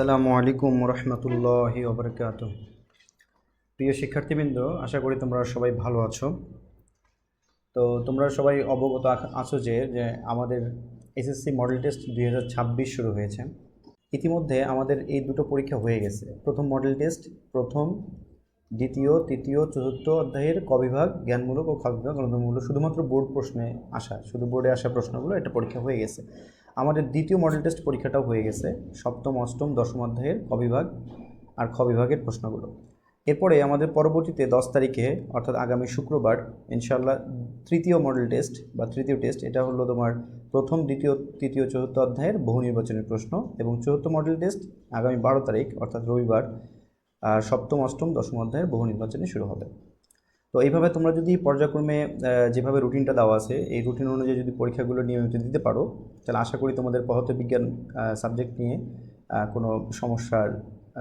আসসালামু আলাইকুম রহমতুল্লাহি ওবরকাতুহ। প্রিয় শিক্ষার্থীবৃন্দ, আশা করি তোমরা সবাই ভালো আছো। তো তোমরা সবাই অবগত আছো যে যে আমাদের এসএসসি মডেল টেস্ট 2026 শুরু হয়েছে। ইতিমধ্যে আমাদের এই দুটো পরীক্ষা হয়ে গেছে। প্রথম মডেল টেস্ট প্রথম, দ্বিতীয়, তৃতীয়, চতুর্থ অধ্যায়ের ক বিভাগ জ্ঞানমূলক ও খ বিভাগ গণিতমূলক, শুধুমাত্র বোর্ড প্রশ্নে আসা, শুধু বোর্ডে আসা প্রশ্নগুলো, এটা পরীক্ষা হয়ে গেছে। আমাদের দ্বিতীয় মডেল টেস্ট পরীক্ষাটাও হয়ে গেছে, সপ্তম, অষ্টম, দশম অধ্যায়ের ক বিভাগ আর খ বিভাগের প্রশ্নগুলো। এরপরে আমাদের পরবর্তীতে 10 তারিখে অর্থাৎ আগামী শুক্রবার ইনশাআল্লাহ তৃতীয় মডেল টেস্ট বা তৃতীয় টেস্ট, এটা হলো তোমার প্রথম, দ্বিতীয়, তৃতীয়, চতুর্থ অধ্যায়ের বহু নির্বাচনের প্রশ্ন। এবং চতুর্থ মডেল টেস্ট আগামী 12 তারিখ অর্থাৎ রবিবার সপ্তম, অষ্টম, দশম অধ্যায়ের বহু নির্বাচনে শুরু হবে। তো এইভাবে তোমরা যদি পর্যায়ক্রমে যেভাবে রুটিনটা দেওয়া আছে এই রুটিন অনুযায়ী যদি পরীক্ষাগুলো নিয়মিত দিতে পারো, তাহলে আশা করি তোমাদের পদার্থবিজ্ঞান সাবজেক্ট নিয়ে কোনো সমস্যার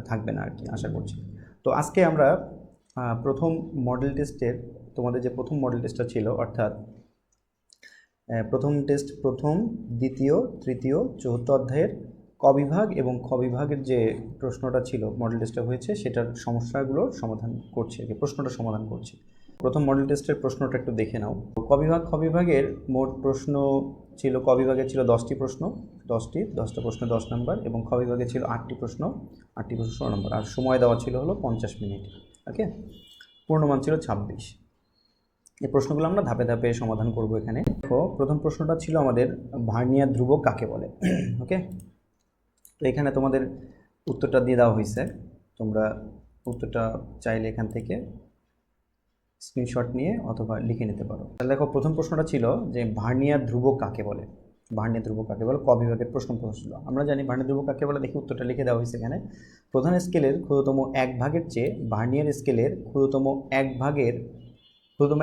থাকবে না আর কি, আশা করছি। তো আজকে আমরা প্রথম মডেল টেস্টের, তোমাদের যে প্রথম মডেল টেস্টটা ছিল অর্থাৎ প্রথম টেস্ট প্রথম, দ্বিতীয়, তৃতীয়, চতুর্থ অধ্যায়ের ক বিভাগ এবং খ বিভাগের যে প্রশ্নটা ছিল মডেল টেস্টটা হয়েছে সেটার সমস্যাগুলোর সমাধান করছি আর কি, প্রশ্নটা সমাধান করছি। প্রথম মডেল টেস্টের প্রশ্নটা একটু দেখে নাও। ক বিভাগ খ বিভাগের মোট প্রশ্ন ছিল, ক বিভাগে ছিল 10টি প্রশ্ন, 10টা প্রশ্ন 10 নম্বর, এবং খ বিভাগে ছিল 8টি প্রশ্ন, 8টি প্রশ্ন 16 নম্বর, আর সময় দেওয়া ছিল হলো 50 মিনিট। ওকে, পূর্ণমান ছিল 26। এই প্রশ্নগুলো আমরা ধাপে ধাপে সমাধান করব এখানে। দেখো, প্রথম প্রশ্নটা ছিল আমাদের ভার্নিয়ার ধ্রুবক কাকে বলে। ওকে, তো এখানে তোমাদের উত্তরটা দিয়ে দেওয়া হয়েছে, তোমরা উত্তরটা চাইলে এখান থেকে স্ক্রিনশট নিয়ে অথবা লিখে নিতে পারো। তাহলে দেখো, প্রথম প্রশ্নটা ছিল যে ভার্নিয়ার ধ্রুবক কাকে বলে। ভার্নিয়ার ধ্রুবক কাকে বলে ক বিভাগের প্রশ্ন ছিল। আমরা জানি ভার্নিয়ার ধ্রুবক কাকে বলে, দেখি উত্তরটা লিখে দেওয়া হয়েছে এখানে। প্রধান স্কেলের ক্ষুদ্রতম এক ভাগের চেয়ে ভার্নিয়ার স্কেলের ক্ষুদ্রতম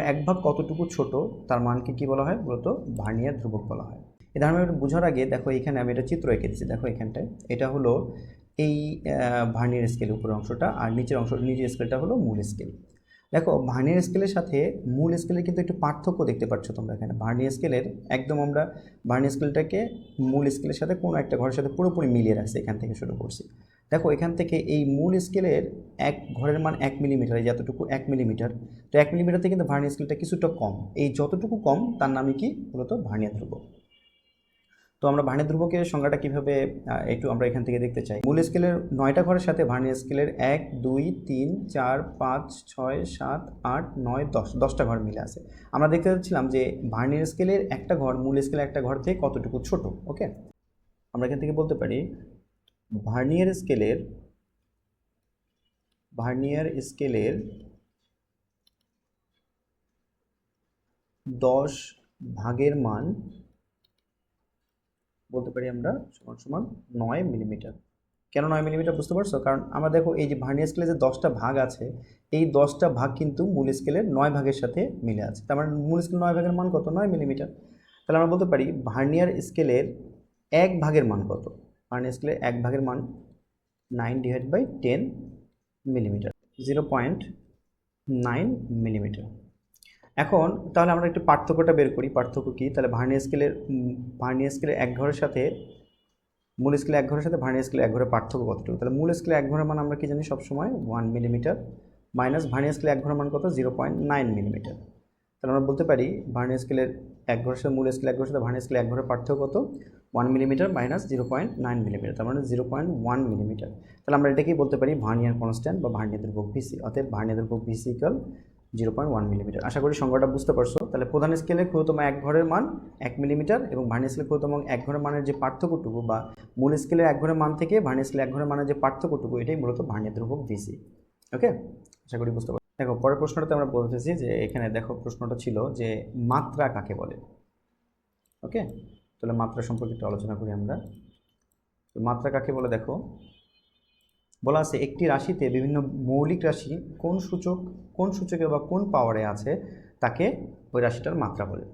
এক ভাগ কতটুকু ছোট, তার মানকে কি বলা হয়, মূলত ভার্নিয়ার ধ্রুবক বলা হয়। এই ধারণা বোঝার আগে দেখো, এখানে আমি এটা চিত্র এঁকে দিচ্ছি। দেখো এখানটায় এটা হলো এই ভার্নিয়ার স্কেলের উপরের অংশটা, আর নিচের স্কেলটা হলো মূল স্কেল। দেখো, ভার্নিয়ার স্কেলের সাথে মূল স্কেলের কিন্তু একটু পার্থক্য দেখতে পাচ্ছ তোমরা এখানে। ভার্নিয়ার স্কেলের একদম আমরা ভার্নিয়ার স্কেলটাকে মূল স্কেলের সাথে কোনো একটা ঘরের সাথে পুরোপুরি মিলিয়ে রাখছি, এখান থেকে শুরু করছি। দেখো, এখান থেকে এই মূল স্কেলের এক ঘরের মান 1 মিলিমিটার, যতটুকু 1 মিলিমিটার। তো 1 মিলিমিটার থেকে কিন্তু ভার্নিয়ার স্কেলটা কিছুটা কম, এই যতটুকু কম তার নামই কি, মূলত ভার্নিয়ার ধ্রুবক। তো আমরা ভার্নিয়ার ধ্রুবকের সংজ্ঞাটা কীভাবে একটু আমরা এখান থেকে দেখতে চাই। মূল স্কেলের 9টা ঘরের সাথে ভার্নিয়ার স্কেলের 1, 2, 3, 4, 5, 6, 7, 8, 9, 10টা ঘর মিলে আছে। আমরা দেখতে চাচ্ছিলাম যে ভার্নিয়ার স্কেলের একটা ঘর মূল স্কেলের একটা ঘর থেকে কতটুকু ছোট। ওকে, আমরা এখান থেকে বলতে পারি ভার্নিয়ার স্কেলের 10 ভাগের মান বলতে পারি আমরা সমান সমান 9 মিলিমিটার। কেন 9 মিলিমিটার বুঝতে পারছো? কারণ আমরা দেখো, এই যে ভার্নিয়ার স্কেলে যে 10টা ভাগ আছে, এই 10টা ভাগ কিন্তু মূল স্কেলের 9 ভাগের সাথে মিলে আছে। তার মানে মূল স্কেল 9 ভাগের মান কত, 9 মিলিমিটার। তাহলে আমরা বলতে পারি ভার্নিয়ার স্কেলের 1 ভাগের মান কত। ভার্নিয়ার স্কেলের 1 ভাগের মান 9/10 মিলিমিটার, 0.9 মিলিমিটার। এখন তাহলে আমরা একটু পার্থক্যটা বের করি। পার্থক্য কি? তাহলে ভার্নিয়ার স্কেলের এক ঘরের সাথে মূল স্কেলে এক ঘরের সাথে ভার্নিয়ার স্কেলে এক ঘরের পার্থক্য কতটুকু। তাহলে মূল স্কেলে এক ঘরের মান আমরা কি জানি সবসময় 1 মিলিমিটার, মাইনাস ভার্নিয়ার স্কেলে এক ঘরের মান কত, 0.9 মিলিমিটার। তাহলে আমরা বলতে পারি ভার্নিয়ার স্কেলের এক ঘরের সাথে মূল স্কেলে এক ঘরের সাথে ভার্নিয়ার স্কেলে এক ঘরের পার্থক্য কত, 1 মিলিমিটার মাইনাস 0.9 মিলিমিটার, তার মানে 0.1 মিলিমিটার। তাহলে আমরা এটাকেই বলতে পারি ভার্নিয়ার কনস্ট্যান্ট বা ভার্নিয়ার ধ্রুবক ভিসি। অতএব ভার্নিয়ার ধ্রুবক ভিসি ইকুয়াল 0.1 মিলিমিটার। আশা করি সংজ্ঞাটা বুঝতে পারছো। তাহলে প্রধান স্কেলে ক্ষুদ্রতম এক ঘরের মান 1 মিলিমিটার, এবং ভার্নিয়ার স্কেলে ক্ষুদ্রতম এক ঘরের মানের যে পার্থক্যটুকু, বা মূল স্কেলের এক ঘরের মান থেকে ভার্নিয়ার স্কেলের এক ঘরের মানের যে পার্থক্যটুকু, এটাই মূলত ভার্নিয়ার ধ্রুবক ভিসি। ওকে, আশা করি বুঝতে পারছো। দেখো, পরের প্রশ্নটাতে আমরা বলতেছি যে এখানে দেখো, প্রশ্নটা ছিল যে মাত্রা কাকে বলে। ওকে, তাহলে মাত্রা সম্পর্কে একটু আলোচনা করি আমরা। মাত্রা কাকে বলে, দেখো বলা আছে একটি রাশিতে বিভিন্ন মৌলিক রাশি কোন সূচকে বা কোন পাওয়ারে আছে তাকে ওই রাশিটার মাত্রা বলে।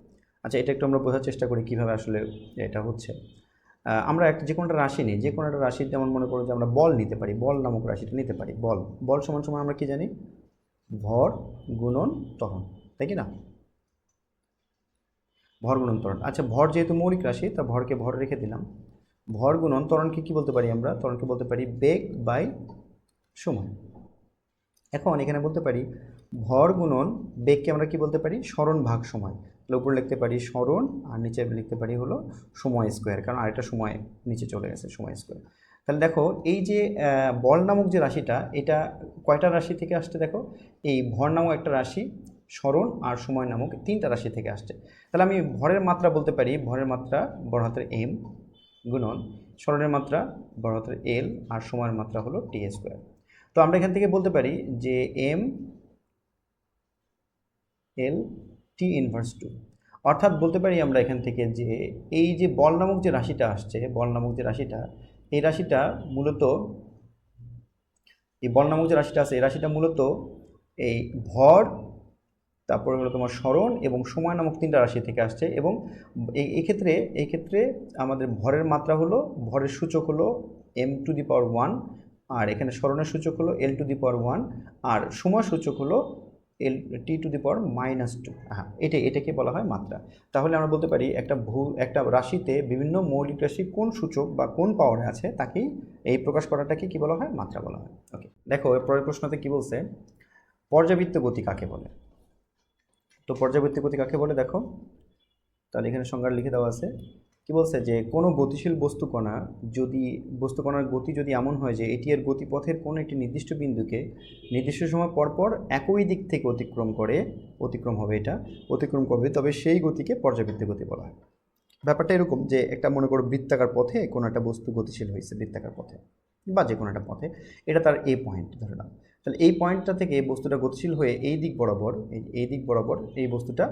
আচ্ছা, এটা একটু আমরা বোঝার চেষ্টা করি কীভাবে আসলে এটা হচ্ছে। আমরা যে কোনো একটা রাশি নিই, যে কোনো একটা রাশি, যেমন মনে করো যে আমরা বল নিতে পারি, বল নামক রাশিটা নিতে পারি। বল সমান সমান আমরা কি জানি, ভর গুণন ত্বরণ, তাই কি না? ভর গুণন ত্বরণ। আচ্ছা, ভর যেহেতু মৌলিক রাশি, তা ভরকে ভর রেখে দিলাম। ভর গুণন ত্বরণকে কি বলতে পারি আমরা? ত্বরণকে বলতে পারি বেগ বাই সময়। এখন এখানে বলতে পারি ভর গুণন বেগকে আমরা কি বলতে পারি? সরণ ভাগ সময়। তাহলে উপরে লিখতে পারি সরণ আর নিচে লিখতে পারি হলো সময় স্কোয়ার, কারণ আরেকটা সময় নিচে চলে গেছে, সময় স্কোয়ার। তাহলে দেখো এই যে বল নামক যে রাশিটা, এটা কয়টা রাশি থেকে আসছে? দেখো এই ভর নামক একটা রাশি, সরণ আর সময় নামক তিনটা রাশি থেকে আসছে। তাহলে আমি ভরের মাত্রা বলতে পারি, ভরের মাত্রা বড় হাতের এম গুণন সরণের মাত্রা বড় হাতের এল আর সময়ের মাত্রা হলো টি স্কোয়ার। তো আমরা এখান থেকে বলতে পারি যে M L T inverse two, অর্থাৎ বলতে পারি আমরা এখান থেকে যে এই যে বল নামক যে রাশিটা আসছে, বল নামক যে রাশিটা, এই রাশিটা মূলত, এই বল নামক যে রাশিটা আছে এই রাশিটা মূলত এই ভর, তারপরে হলো তোমার সরণ এবং সময় নামক তিনটা রাশি থেকে আসছে। এবং এই ক্ষেত্রে আমাদের ভরের মাত্রা হলো, ভরের সূচক হলো এম টু দি পাওয়ার 1, আর এখানে সরণের সূচক হলো এল টু দি পাওয়ার 1, আর সময় সূচক হলো এল টি টু দি পাওয়ার -2। হ্যাঁ, এটাকে বলা হয় মাত্রা। তাহলে আমরা বলতে পারি একটা রাশিতে বিভিন্ন মৌলিক রাশি কোন সূচক বা কোন পাওয়ারে আছে তাকেই এই প্রকাশ করাটাকে কি বলা হয়? মাত্রা বলা হয়। ওকে, দেখো এর পরের প্রশ্নতে কি বলছে, পর্যাবৃত্ত গতি কাকে বলে? তো পর্যাবৃত্ত গতি কাকে বলে দেখো, তাহলে এখানে সংজ্ঞা লিখে দেওয়া আছে। কি বলছে যে কোনো গতিশীল বস্তুকণার গতি যদি এমন হয় যে এটি এর গতিপথের কোনো একটি নির্দিষ্ট বিন্দুকে নির্দিষ্ট সময় পরপর একই দিক থেকে অতিক্রম করবে, তবে সেই গতিকে পর্যাবৃত্ত গতি বলা হয়। ব্যাপারটা এরকম যে একটা মনে করো বৃত্তাকার পথে কোনো একটা বস্তু গতিশীল হয়েছে, বৃত্তাকার পথে বা যে কোনো একটা পথে, এটা তার এ পয়েন্ট ধরে নাও। তাহলে এই পয়েন্টটা থেকে বস্তুটা গতিশীল হয়ে এই দিক বরাবর এই বস্তুটা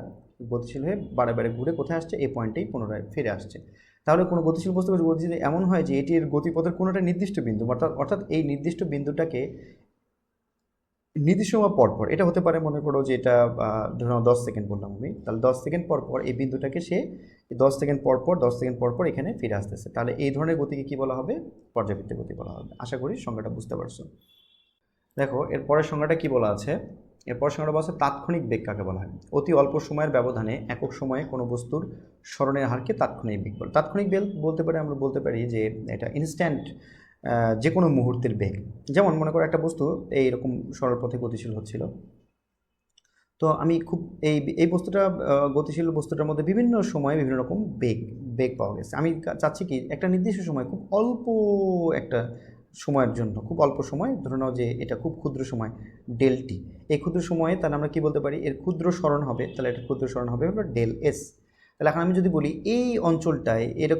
গতিশীল হয়ে বারে বারে ঘুরে কোথায় আসছে? এই পয়েন্টেই পুনরায় ফিরে আসছে। তাহলে কোনো গতিশীল বস্তু গতিশীল এমন হয় যে এটির গতিপথের কোনো একটা নির্দিষ্ট বিন্দু, অর্থাৎ এই নির্দিষ্ট বিন্দুটাকে নির্দিষ্ট সময় পরপর, এটা হতে পারে মনে করো যে এটা ধরো 10 সেকেন্ড বললাম আমি, তাহলে 10 সেকেন্ড পরপর এই বিন্দুটাকে সে 10 সেকেন্ড পরপর এখানে ফিরে আসতেছে। তাহলে এই ধরনের গতিকে কি বলা হবে? পর্যাবৃত্ত গতি বলা হবে। আশা করি সংজ্ঞাটা বুঝতে পারছো। দেখো এরপরের সংজ্ঞাটা কি বলা আছে, এরপরের সংজ্ঞাটা বলা আছে তাৎক্ষণিক বেগ কাকে বলা হয়? অতি অল্প সময়ের ব্যবধানে একক সময়ে কোনো বস্তুর সরণের হারকে তাৎক্ষণিক বেগ বলে। তাৎক্ষণিক বেগ আমরা বলতে পারি যে এটা ইনস্ট্যান্ট, যে কোনো মুহূর্তের বেগ। যেমন মনে করো একটা বস্তু এইরকম সরল পথে গতিশীল হচ্ছিল, তো আমি খুব এই বস্তুটা গতিশীল বস্তুটার মধ্যে বিভিন্ন সময়ে বিভিন্ন রকম বেগ পাওয়া গেছে। আমি চাচ্ছি কি একটা নির্দিষ্ট সময়, খুব অল্প একটা সময়ের জন্য, খুব অল্প সময়, ধরে নাও যে এটা খুব ক্ষুদ্র সময় ডেলটি, এই ক্ষুদ্র সময়ে তাহলে আমরা কি বলতে পারি? এর ক্ষুদ্র সরণ হবে, তাহলে এটা ক্ষুদ্র সরণ হবে হলো ডেল এস। তাহলে এখন আমি যদি বলি এই অঞ্চলটায়, এটা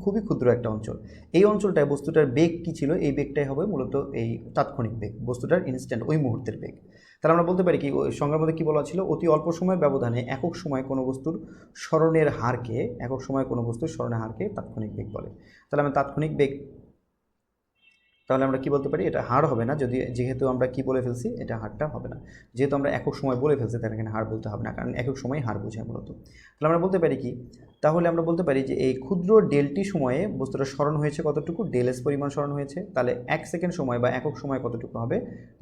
খুবই ক্ষুদ্র একটা অঞ্চল, এই অঞ্চলটায় বস্তুটার বেগ কী ছিল? এই বেগটাই হবে মূলত এই তাৎক্ষণিক বেগ, বস্তুটার ইনস্ট্যান্ট ওই মুহূর্তের বেগ। তাহলে আমরা বলতে পারি কি, ওই সংজ্ঞার মধ্যে কী বলা ছিল? অতি অল্প সময়ের ব্যবধানে একক সময় কোনো বস্তুর সরণের হারকে তাৎক্ষণিক বেগ বলে। তাহলে আমি তাৎক্ষণিক বেগ, তাহলে আমরা কি বলতে পারি? এটা হার হবে না, যেহেতু আমরা কি বলে ফেলছি, এটা হারটা হবে না। যেহেতু আমরা একক সময় বলে ফেলছি, তাহলে এখানে হার বলতে হবে না, কারণ একক সময় হার বোঝায় মূলত। তাহলে আমরা বলতে পারি কি, তাহলে আমরা বলতে পারি যে এই ক্ষুদ্র ডেলটি সময়ে বস্তুটা সরণ হয়েছে কতটুকু? ডেল এস পরিমাণ সরণ হয়েছে। তাহলে 1 সেকেন্ড সময় বা একক সময় কতটুকু হবে?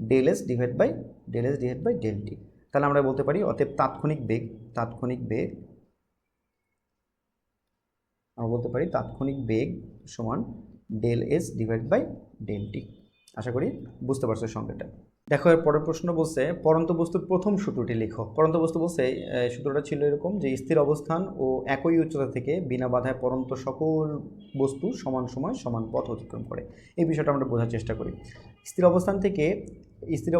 Del S divide by del T. তাহলে আমরা বলতে পারি অতএব তাৎক্ষণিক বেগ আমরা বলতে পারি তাৎক্ষণিক বেগ সমান del S divide by del T. আশা করি বুঝতে পারছো সংজ্ঞাটা। দেখো এর পরের প্রশ্ন বলছে পরন্ত বস্তুর প্রথম সূত্রটি লেখো। পরন্ত বস্তু বলছে সূত্রটা ছিল এরকম যে স্থির অবস্থান ও একই উচ্চতা থেকে বিনা বাধায় পরন্ত সকল বস্তু সমান সময় সমান পথ অতিক্রম করে। এই বিষয়টা আমরা বোঝার চেষ্টা করি। স্থির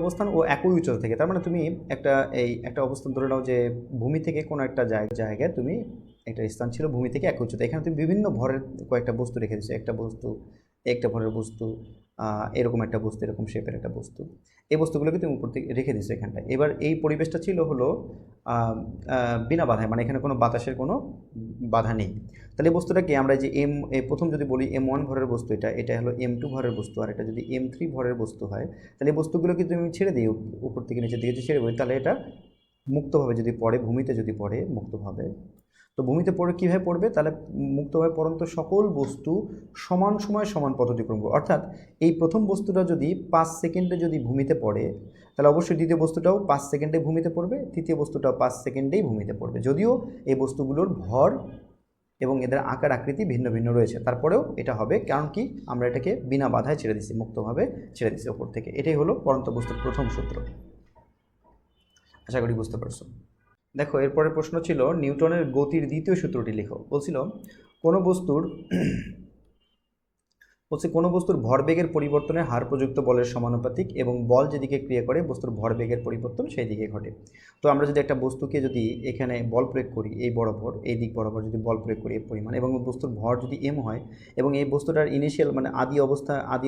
অবস্থান ও একই উচ্চতা থেকে, তার মানে তুমি একটা অবস্থান ধরে নাও যে ভূমি থেকে কোনো একটা জায়গায় তুমি একটা স্থান ছিল ভূমি থেকে এক উচ্চতা, এখানে তুমি বিভিন্ন ভরের কয়েকটা বস্তু রেখে দিচ্ছ, একটা ভরের বস্তু, এরকম একটা বস্তু, এরকম শেপের একটা বস্তু, এই বস্তুগুলোকে তুমি উপর থেকে রেখে দিচ্ছ এখানটায়। এবার এই পরিবেশটা ছিল হলো বিনা বাধায়, মানে এখানে কোনো বাতাসের কোনো বাধা নেই। তাহলে এই বস্তুটাকে আমরা যে প্রথম যদি বলি M1 ভরের বস্তু, এটা হলো M2 ভরের বস্তু, আর এটা যদি M3 ভরের বস্তু হয়, তাহলে এই বস্তুগুলোকে তুমি ছেড়ে দিই উপর থেকে নিচের দিকে ছেড়ে দিই, তাহলে এটা মুক্তভাবে যদি পড়ে, ভূমিতে যদি পড়ে মুক্তভাবে, তো ভূমিতে পড়ে কীভাবে পড়বে? তাহলে মুক্তভাবে পরন্ত সকল বস্তু সমান সময় সমান পথ অতিক্রম করবে। অর্থাৎ এই প্রথম বস্তুটা যদি 5 সেকেন্ডে যদি ভূমিতে পড়ে, তাহলে অবশ্যই দ্বিতীয় বস্তুটাও 5 সেকেন্ডে ভূমিতে পড়বে, তৃতীয় বস্তুটাও 5 সেকেন্ডেই ভূমিতে পড়বে, যদিও এই বস্তুগুলোর ভর এবং এদের আকার আকৃতি ভিন্ন ভিন্ন রয়েছে, তারপরেও এটা হবে, কারণ কি আমরা এটাকে বিনা বাধায় ছেড়ে দিচ্ছি, মুক্তভাবে ছেড়ে দিচ্ছি ওপর থেকে। এটাই হলো পরন্ত বস্তুর প্রথম সূত্র। আশা করি বুঝতে পারছো। দেখো এরপরের প্রশ্ন ছিল নিউটনের গতির দ্বিতীয় সূত্রটি লিখো। বলছিল কোনো বস্তুর ভরবেগের পরিবর্তনের হার প্রযুক্ত বলের সমানুপাতিক এবং বল যেদিকে ক্রিয়া করে বস্তুর ভরবেগের পরিবর্তন সেই দিকে ঘটে। তো আমরা যদি একটা বস্তুকে যদি এখানে বল প্রয়োগ করি, এই বরাবর এই দিক বরাবর যদি বল প্রয়োগ করি এই পরিমাণ, এবং বস্তুর ভর যদি এম হয় এবং এই বস্তুটার ইনিশিয়াল মানে আদি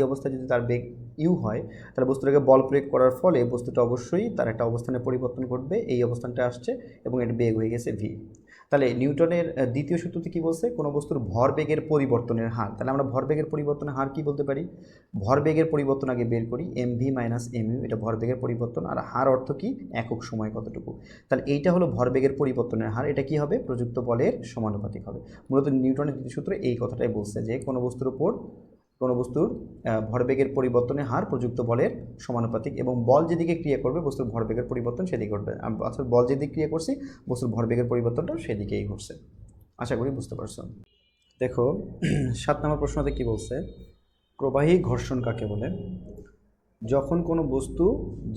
অবস্থা যদি তার বেগ ইউ হয়, তাহলে বস্তুটাকে বল প্রয়োগ করার ফলে বস্তুটা অবশ্যই তার একটা অবস্থানে পরিবর্তন ঘটবে, এই অবস্থানটা আসছে এবং এর বেগ হয়ে গেছে ভি। তাহলে নিউটনের দ্বিতীয় সূত্রটি কী বলছে? কোনো বস্তুর ভরবেগের পরিবর্তনের হার। তাহলে আমরা ভরবেগের পরিবর্তনের হার কী বলতে পারি? ভরবেগের পরিবর্তন আগে বের করি, M V minus M U, এটা ভরবেগের পরিবর্তন, আর হার অর্থ কি? একক সময় কতটুকু। তাহলে এইটা হলো ভরবেগের পরিবর্তনের হার, এটা কি হবে? প্রযুক্ত বলের সমানুপাতিক হবে। মূলত নিউটনের দ্বিতীয় সূত্র এই কথাটাই বলছে যে কোনো বস্তুর ভরবেগের পরিবর্তনের হার প্রযুক্ত বলের সমানুপাতিক এবং বল যেদিকে ক্রিয়া করবে বস্তুর ভরবেগের পরিবর্তন সেদিকে ঘটবে। আসলে বল যেদিকে ক্রিয়া করছি বস্তুর ভরবেগের পরিবর্তনটা সেদিকেই ঘটছে। আশা করি বুঝতে পারছো। দেখো 7 নম্বর প্রশ্নতে কি বলছে? প্রবাহী ঘর্ষণ কাকে বলে? যখন কোনো বস্তু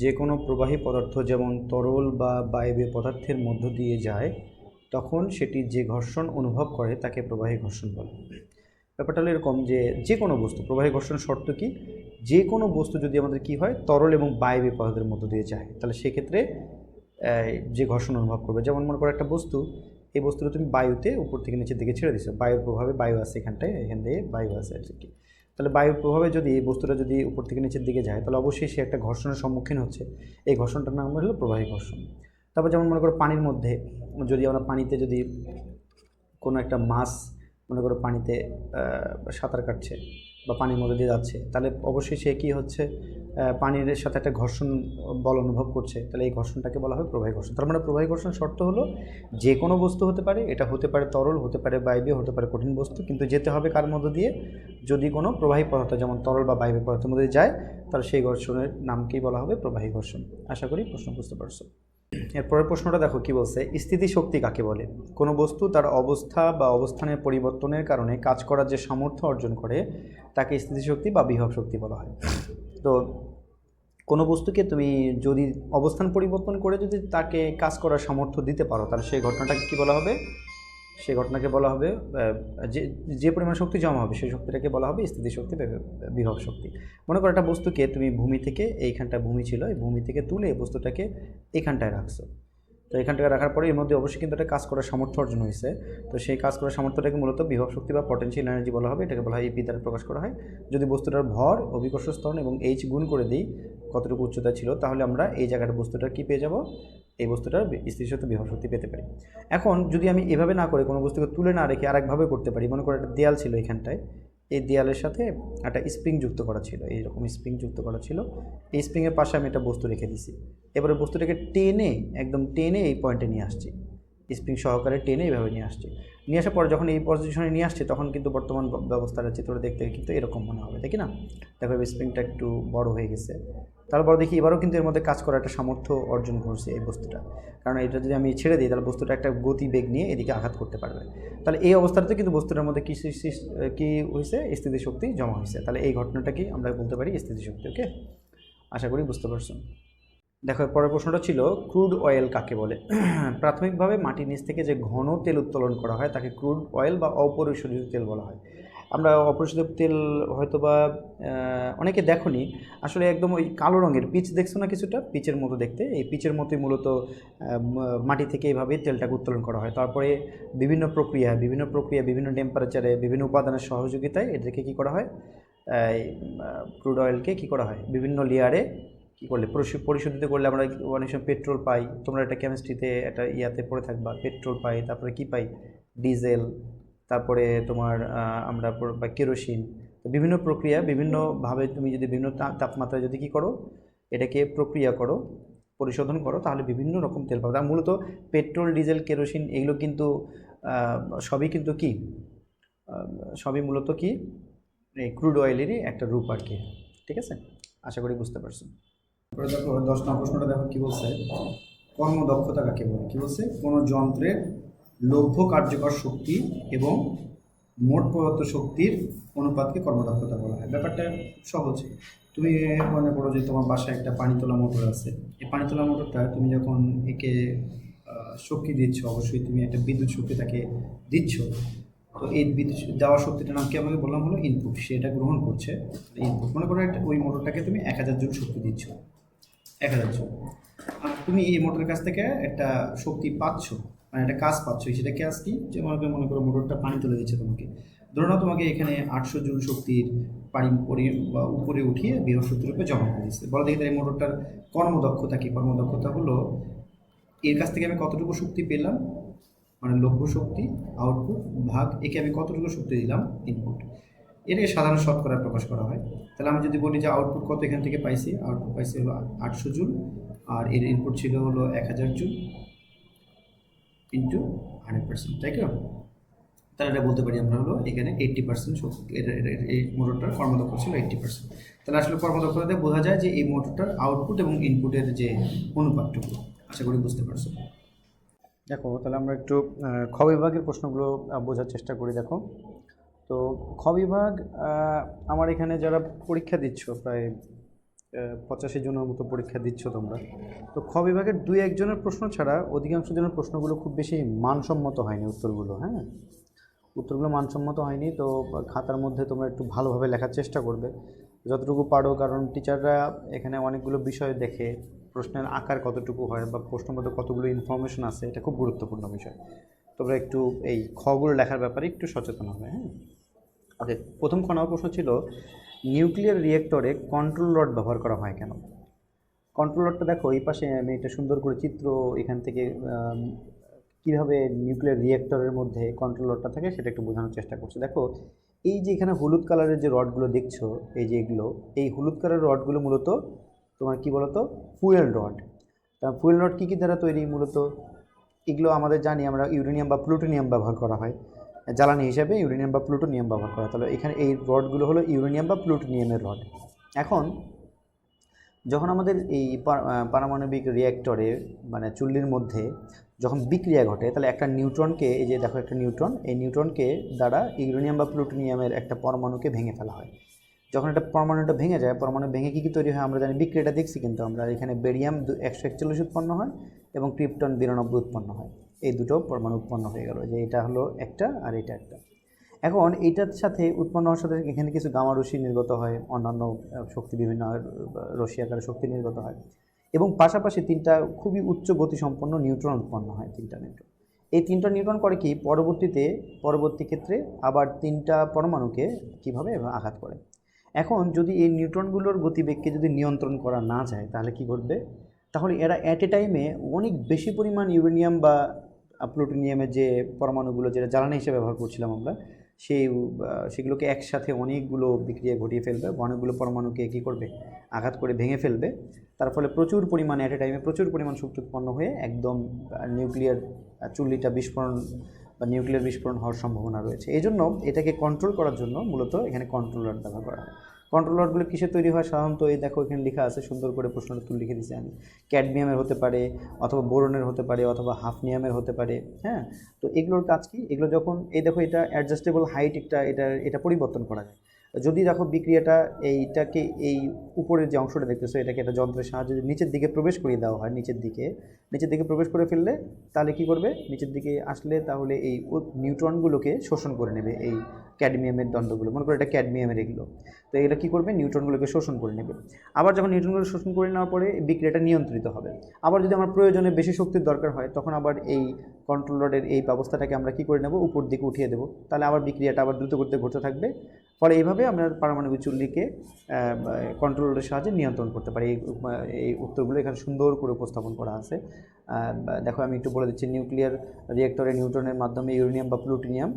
যে কোনো প্রবাহী পদার্থ যেমন তরল বা বায়বীয় পদার্থের মধ্য দিয়ে যায় তখন সেটি যে ঘর্ষণ অনুভব করে তাকে প্রবাহী ঘর্ষণ বলে। ব্যাপারটা হলো এরকম যে কোনো বস্তু, প্রবাহী ঘর্ষণের শর্ত কি? যে কোনো বস্তু যদি আমাদের কি হয় তরল এবং বায়বীয় পদার্থের মধ্য দিয়ে যায় তাহলে সেক্ষেত্রে যে ঘর্ষণ অনুভব করবে। যেমন মনে করো একটা বস্তু, এই বস্তুটা তুমি বায়ুতে উপর থেকে নিচের দিকে ছেড়ে দিচ্ছ, বায়ুর প্রভাবে, বায়ু আছে এখানটায়, এখান দিয়ে বায়ু আছে আর কি। তাহলে বায়ুর প্রভাবে যদি এই বস্তুটা যদি উপর থেকে নিচের দিকে যায় তাহলে অবশ্যই সে একটা ঘর্ষণের সম্মুখীন হচ্ছে, এই ঘর্ষণটার নাম হলো প্রবাহী ঘর্ষণ। তারপর যেমন মনে করো পানির মধ্যে যদি আমরা পানিতে যদি কোনো একটা মাছ মনে করো পানিতে সাঁতার কাটছে বা পানির মধ্যে দিয়ে যাচ্ছে, তাহলে অবশ্যই সে কী হচ্ছে, পানির সাথে একটা ঘর্ষণ বল অনুভব করছে, তাহলে এই ঘর্ষণটাকে বলা হয় প্রবাহী ঘর্ষণ। তার মানে প্রবাহী ঘর্ষণ শর্ত হলো যে কোনো বস্তু হতে পারে, এটা হতে পারে তরল, হতে পারে বায়বীয়, হতে পারে কঠিন বস্তু, কিন্তু যেতে হবে কার মধ্য দিয়ে? যদি কোনো প্রবাহী পদার্থ যেমন তরল বা বায়বীয় পদার্থের মধ্যে যায় তাহলে সেই ঘর্ষণের নামকেই বলা হবে প্রবাহী ঘর্ষণ। আশা করি প্রশ্ন বুঝতে পারছো। এরপরের প্রশ্নটা দেখো কি বলছে? স্থিতিশক্তি কাকে বলে? কোনো বস্তু তার অবস্থা বা অবস্থানের পরিবর্তনের কারণে কাজ করার যে সামর্থ্য অর্জন করে তাকে স্থিতিশক্তি বা বিভব শক্তি বলা হয়। তো কোনো বস্তুকে তুমি যদি অবস্থান পরিবর্তন করে যদি তাকে কাজ করার সামর্থ্য দিতে পারো তাহলে সেই ঘটনাটাকে কী বলা হবে? সেই ঘটনাকে বলা হবে যে পরিমাণ শক্তি জমা হবে সেই শক্তিটাকে বলা হবে স্থিতিশক্তি, বিভব শক্তি। মনে করো একটা বস্তুকে তুমি ভূমি থেকে, এইখানটা ভূমি ছিল, এই ভূমি থেকে তুলে বস্তুটাকে এখানটায় রাখছো, তো এখানটায় রাখার পরে এর মধ্যে অবশ্যই কিন্তু একটা কাজ করার সামর্থ্য অর্জন হয়েছে, তো সেই কাজ করার সামর্থ্যটাকে মূলত বিভব শক্তি বা পটেনশিয়াল এনার্জি বলা হবে। এটাকে বলা হয় ইপি দ্বারা প্রকাশ করা হয়। যদি বস্তুটার ভর, অভিকর্ষ ত্বরণ এবং এইচ গুণ করে দিই কতটুকু উচ্চতা ছিল, তাহলে আমরা এই জায়গাটা বস্তুটার কী পেয়ে যাব? এই বস্তুটার স্থিতিশক্তি, বিভব শক্তি পেতে পারি। এখন যদি আমি এভাবে না করে কোনো বস্তুকে তুলে না রেখে আরেকভাবে করতে পারি, মনে করো একটা দেয়াল ছিল এখানটায়, এই দেয়ালের সাথে একটা স্প্রিং যুক্ত করা ছিল, এইরকম স্প্রিং যুক্ত করা ছিল, এই স্প্রিংয়ের পাশে আমি একটা বস্তু রেখে দিছি, এবারে বস্তুটাকে টেনে, একদম টেনে এই পয়েন্টে নিয়ে আসছি, স্প্রিং সহকারে টেনে এইভাবে নিয়ে আসছি। নিয়ে আসার পর যখন এই পজিশনে নিয়ে আসছে তখন কিন্তু বর্তমান ব্যবস্থাটা চিত্রটা দেখতে কিন্তু এরকম মনে হবে, দেখি না? দেখো স্প্রিংটা একটু বড় হয়ে গেছে, তারপর দেখি এবারও কিন্তু এর মধ্যে কাজ করার একটা সামর্থ্য অর্জন করছে এই বস্তুটা, কারণ এটা যদি আমি ছেড়ে দিই তাহলে বস্তুটা একটা গতি বেগ নিয়ে এদিকে আঘাত করতে পারবে। তাহলে এই অবস্থাতে কিন্তু বস্তুটার মধ্যে কী হয়েছে? স্থিতিশক্তি জমা হয়েছে। তাহলে এই ঘটনাটা কি আমরা বলতে পারি স্থিতিশক্তি। ওকে, আশা করি বুঝতে পারছো। দেখো পরের প্রশ্নটা ছিল ক্রুড অয়েল কাকে বলে? প্রাথমিকভাবে মাটির নিচ থেকে যে ঘন তেল উত্তোলন করা হয় তাকে ক্রুড অয়েল বা অপরিশোধিত তেল বলা হয়। আমরা অপরিশোধিত তেল হয়তো বা অনেকে দেখোনি, আসলে একদম ওই কালো রঙের পিচ দেখছো না, কিছুটা পিচের মতো দেখতে, এই পিচের মতোই মূলত মাটি থেকে এইভাবেই তেলটাকে উত্তোলন করা হয়। তারপরে বিভিন্ন প্রক্রিয়া বিভিন্ন টেম্পারেচারে বিভিন্ন উপাদানের সহযোগিতায় এদেরকে কী করা হয়? ক্রুড অয়েলকে কী করা হয়? বিভিন্ন লেয়ারে কী করলে পরিশোধিত করলে আমরা অনেক সময় পেট্রোল পাই, তোমরা এটা কেমিস্ট্রিতে একটা ইয়াতে পড়ে থাকবা, পেট্রোল পাই, তারপরে কী পাই? ডিজেল, তারপরে তোমার আমরা পাই কেরোসিন। বিভিন্ন প্রক্রিয়া বিভিন্নভাবে তুমি যদি বিভিন্ন তাপমাত্রায় যদি কী করো, এটাকে প্রক্রিয়া করো, পরিশোধন করো, তাহলে বিভিন্ন রকম তেল পাবে। তার মূলত পেট্রোল, ডিজেল, কেরোসিন এগুলো কিন্তু সবই কিন্তু কি, সবই মূলত কি এই ক্রুড অয়েলেরই একটা রূপ আর কি। ঠিক আছে, আশা করি বুঝতে পারছো। তারপরে দেখো 10 নম্বর প্রশ্নটা দেখো কি বলছে? কর্মদক্ষতা কাকে বলে? কি বলছে? কোনো যন্ত্রের লভ্য কার্যকর শক্তি এবং মোট প্রদত্ত শক্তির অনুপাতকে কর্মদক্ষতা বলা হয়। ব্যাপারটা সহজ। তুমি মনে করো যে তোমার বাসায় একটা পানি তোলা মোটর আছে। এই পানি তোলা মোটরটা তুমি যখন একে শক্তি দিচ্ছ, অবশ্যই তুমি একটা বিদ্যুৎ শক্তি তাকে দিচ্ছ। তো এই বিদ্যুৎ দেওয়া শক্তিটার নাম কি আমাকে বললাম হলো ইনপুট। সে এটা গ্রহণ করছে ইনপুট। মনে করো ওই মোটরটাকে তুমি 1000 জুল শক্তি দিচ্ছ, 1000 জুল। আর তুমি এই মোটরের কাছ থেকে একটা শক্তি পাচ্ছ, মানে একটা কাজ পাচ্ছ। সেটা কাজ কি? যে মনে করো মোটরটা পানি তুলে দিচ্ছে তোমাকে। ধরো না তোমাকে এখানে 800 জুল শক্তির পানি বা উপরে উঠিয়ে বৃহস্পতির উপরে জমা করে দিচ্ছে। বলো দেখি এই মোটরটার কর্মদক্ষতা কি? কর্মদক্ষতা হলো এর কাছ থেকে আমি কতটুকু শক্তি পেলাম, মানে লভ্য শক্তি আউটপুট ভাগ একে আমি কতটুকু শক্তি দিলাম ইনপুট। এটাকে সাধারণ শতকরায় প্রকাশ করা হয়। তাহলে আমি যদি বলি যে আউটপুট কত এখান থেকে পাইছি, আউটপুট পাইছি হলো 800 জুল, আর এর ইনপুট ছিল হলো 1000 জুল ইন্টু 100%, তাই কি? তাহলে এটা বলতে পারি আমরা হলো এখানে 80% শক্তি, এই মোটরটার কর্মদক্ষতা ছিল 80%। তাহলে আসলে কর্মদক্ষতাতে বোঝা যায় যে এই মোটরটার আউটপুট এবং ইনপুটের যে অনুপাতটুকু। আশা করি বুঝতে পারছো। দেখো তাহলে আমরা একটু খ বিভাগের প্রশ্নগুলো বোঝার চেষ্টা করি। দেখো তো খ বিভাগ, আমার এখানে যারা পরীক্ষা দিচ্ছ প্রায় 85 জনের মতো পরীক্ষা দিচ্ছ তোমরা। তো খ বিভাগের 2-1 জনের প্রশ্ন ছাড়া অধিকাংশ জনের প্রশ্নগুলো খুব বেশি মানসম্মত হয়নি উত্তরগুলো। হ্যাঁ, উত্তরগুলো মানসম্মত হয়নি। তো খাতার মধ্যে তোমরা একটু ভালোভাবে লেখার চেষ্টা করবে যতটুকু পারো, কারণ টিচাররা এখানে অনেকগুলো বিষয় দেখে প্রশ্নের আকার কতটুকু হয় বা প্রশ্নের মধ্যে কতগুলো ইনফরমেশন আছে, এটা খুব গুরুত্বপূর্ণ বিষয়। তোমরা একটু এই খগুলো লেখার ব্যাপারে একটু সচেতন হবে। হ্যাঁ, ওকে। প্রথম খ নম্বর প্রশ্ন ছিল নিউক্লিয়ার রিয়েক্টরে কন্ট্রোল রড ব্যবহার করা হয় কেন? কন্ট্রোল রডটা দেখো এই পাশে আমি এটা সুন্দর করে চিত্র এখান থেকে কীভাবে নিউক্লিয়ার রিয়েক্টরের মধ্যে কন্ট্রোল রডটা থাকে সেটা একটু বোঝানোর চেষ্টা করছি। দেখো এই যে এখানে হলুদ কালারের যে রডগুলো দেখছো, এই যে এগুলো, এই হলুদ কালারের রডগুলো মূলত তোমার কী বলতো, ফুয়েল রড। ফুয়েল রড কী কী দ্বারা তৈরি? মূলত এগুলো আমাদের জানি আমরা ইউরেনিয়াম বা প্লুটোনিয়াম ব্যবহার করা হয় জ্বালানি হিসাবে, ইউরেনিয়াম বা প্লুটোনিয়াম ব্যবহার করা। তাহলে এখানে এই রডগুলো হলো ইউরেনিয়াম বা প্লুটোনিয়ামের রড। এখন যখন আমাদের এই পারমাণবিক রিঅ্যাক্টরে মানে চুল্লির মধ্যে যখন বিক্রিয়া ঘটে, তাহলে একটা নিউট্রনকে, এই যে দেখো একটা নিউট্রন, এই নিউট্রনকে দ্বারা ইউরেনিয়াম বা প্লুটোনিয়ামের একটা পরমাণুকে ভেঙে ফেলা হয়। যখন একটা পরমাণুটা ভেঙে যায়, পরমাণু ভেঙে কী কী তৈরি হয় আমরা জানি, বিক্রিয়াটা দেখছি কিন্তু আমরা। এখানে বেরিয়াম 141 উৎপন্ন হয় এবং ক্রিপ্টন 92 উৎপন্ন হয়। এই দুটো পরমাণু উৎপন্ন হয়ে গেল, যে এটা হলো একটা আর এটা একটা। এখন এইটার সাথে উৎপন্ন হওয়ার সাথে এখানে কিছু গামা রশ্মি নির্গত হয়, অন্যান্য শক্তি, বিভিন্ন রশ্মি আকারে শক্তি নির্গত হয়, এবং পাশাপাশি 3টা খুবই উচ্চ গতিসম্পন্ন নিউট্রন উৎপন্ন হয়, 3টা নিউট্রন। এই 3টা নিউট্রন করে কি, পরবর্তী ক্ষেত্রে আবার 3টা পরমাণুকে কীভাবে আঘাত করে। এখন যদি এই নিউট্রনগুলোর গতিবেগকে যদি নিয়ন্ত্রণ করা না যায়, তাহলে কি ঘটবে? তাহলে এরা অ্যাট এ টাইমে অনেক বেশি পরিমাণ ইউরেনিয়াম বা প্লুটোনিয়ামের যে পরমাণুগুলো যেটা জ্বালানি হিসেবে ব্যবহার করছিলাম আমরা, সেগুলোকে একসাথে অনেকগুলো বিক্রিয়া ঘটিয়ে ফেলবে, অনেকগুলো পরমাণুকে কী করবে, আঘাত করে ভেঙে ফেলবে। তার ফলে প্রচুর পরিমাণে অ্যাট এ টাইমে প্রচুর পরিমাণ শক্তি উৎপন্ন হয়ে একদম নিউক্লিয়ার চুল্লিটা বিস্ফোরণ বা নিউক্লিয়ার বিস্ফোরণ হওয়ার সম্ভাবনা রয়েছে। এই জন্য এটাকে কন্ট্রোল করার জন্য মূলত এখানে কন্ট্রোল রড ব্যবহার করা হয়। কন্ট্রোল রডগুলো কিসে তৈরি হয় সাধারণত? এই দেখো এখানে লেখা আছে, সুন্দর করে প্রশ্নটা তুলে লিখে দিয়েছি আমি। ক্যাডমিয়ামের হতে পারে, অথবা বোরনের হতে পারে, অথবা হাফনিয়ামের হতে পারে। হ্যাঁ, তো এগুলোর কাজ কি? এগুলো যখন এই দেখো এটা অ্যাডজাস্টেবল হাইট, এটা পরিবর্তন করা যায়। যদি দেখো বিক্রিয়াটা এইটাকে এই উপরের যে অংশটা দেখতেছো, এটাকে একটা যন্ত্রের সাহায্যে নিচের দিকে প্রবেশ করিয়ে দেওয়া হয়, নিচের দিকে প্রবেশ করে ফেললে তাহলে কি করবে, নিচের দিকে আসলে তাহলে এই নিউট্রনগুলোকে শোষণ করে নেবে। এই ক্যাডমিয়ামের দণ্ডগুলো, মনে করো এটা ক্যাডমিয়ামের এগুলো, তো এটা কী করবে, নিউট্রনগুলোকে শোষণ করে নেবে। আবার যখন নিউট্রনগুলো শোষণ করে নেওয়ার পরে বিক্রিয়াটা নিয়ন্ত্রিত হবে। আবার যদি আমার প্রয়োজনে বেশি শক্তির দরকার হয়, তখন আবার এই কন্ট্রোল রডের এই ব্যবস্থাটাকে আমরা কী করে নেব, উপর দিকে উঠিয়ে দেবো। তাহলে আবার বিক্রিয়াটা আবার দ্রুত গতিতে ঘটতে থাকবে। ফলে এইভাবে আমরা পারমাণবিক চুল্লিকে কন্ট্রোল রডের সাহায্যে নিয়ন্ত্রণ করতে পারি। এই উত্তরগুলো এখানে সুন্দর করে উপস্থাপন করা আছে। দেখো আমি একটু বলে দিচ্ছি, নিউক্লিয়ার রিঅ্যাক্টরে নিউট্রনের মাধ্যমে ইউরেনিয়াম বা প্লুটোনিয়াম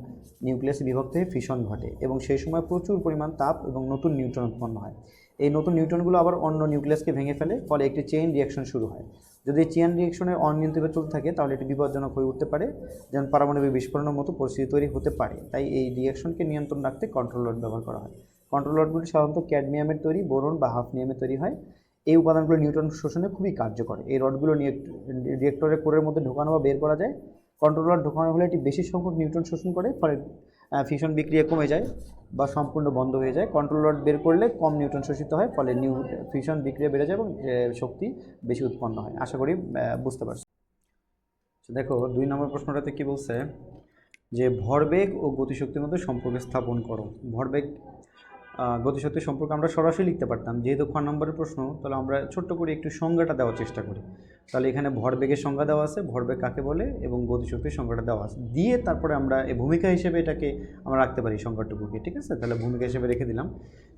নিউক্লিয়াসে বিভক্ত হয়ে ফিশন ঘটে, এবং সেই সময় প্রচুর পরিমাণ তাপ এবং নতুন নিউট্রন উৎপন্ন হয়। এই নতুন নিউট্রনগুলো আবার অন্য নিউক্লিয়াসকে ভেঙে ফেলে, ফলে একটি চেইন রিঅ্যাকশন শুরু হয়। যদি এই চেইন রিঅ্যাকশনের অনিয়ন্ত্রিত চলতে থাকে, তাহলে এটি বিপজ্জনক হয়ে উঠতে পারে, যেমন পারমাণবিক বিস্ফোরণের মতো পরিস্থিতি তৈরি হতে পারে। তাই এই রিঅ্যাকশনকে নিয়ন্ত্রণ রাখতে কন্ট্রোল রড ব্যবহার করা হয়। কন্ট্রোল রডগুলি সাধারণত ক্যাডমিয়ামের তৈরি, বোরন বা হাফনিয়ামের তৈরি হয়। এই উপাদানগুলো নিউট্রন শোষণে খুবই কার্যকর। এই রডগুলো রিঅ্যাক্টরের কোরের মধ্যে ঢোকানো বা বের করা যায়, কন্ট্রোল ওয়ার্ড ঢোকানো হলে এটি বেশি সংখ্যক নিউটন শোষণ করে, ফলে ফিউশন বিক্রিয়া কমে যায় বা সম্পূর্ণ বন্ধ হয়ে যায়। কন্ট্রোল ওয়ার্ড বের করলে কম নিউটন শোষিত হয়, ফলে ফিউশন বিক্রিয়া বেড়ে যায় এবং শক্তি বেশি উৎপন্ন হয়। আশা করি বুঝতে পারছো। দেখো 2 নম্বর প্রশ্নটাতে কি বলছে যে ভরবেগ ও গতিশক্তির মধ্যে সম্পর্ক স্থাপন করো। ভরবেগ গতিশক্তির সম্পর্কে আমরা সরাসরি লিখতে পারতাম, যেহেতু খ নম্বরের প্রশ্ন, তাহলে আমরা ছোট্ট করে একটু সংজ্ঞাটা দেওয়ার চেষ্টা করি। তাহলে এখানে ভরবেগের সংজ্ঞা দেওয়া আছে, ভরবেগ কাকে বলে, এবং গতিশক্তির সংজ্ঞাটা দেওয়া আছে, দিয়ে তারপরে আমরা এই ভূমিকা হিসেবে এটাকে আমরা রাখতে পারি সংজ্ঞাটুকুকে, ঠিক আছে। তাহলে ভূমিকা হিসেবে রেখে দিলাম।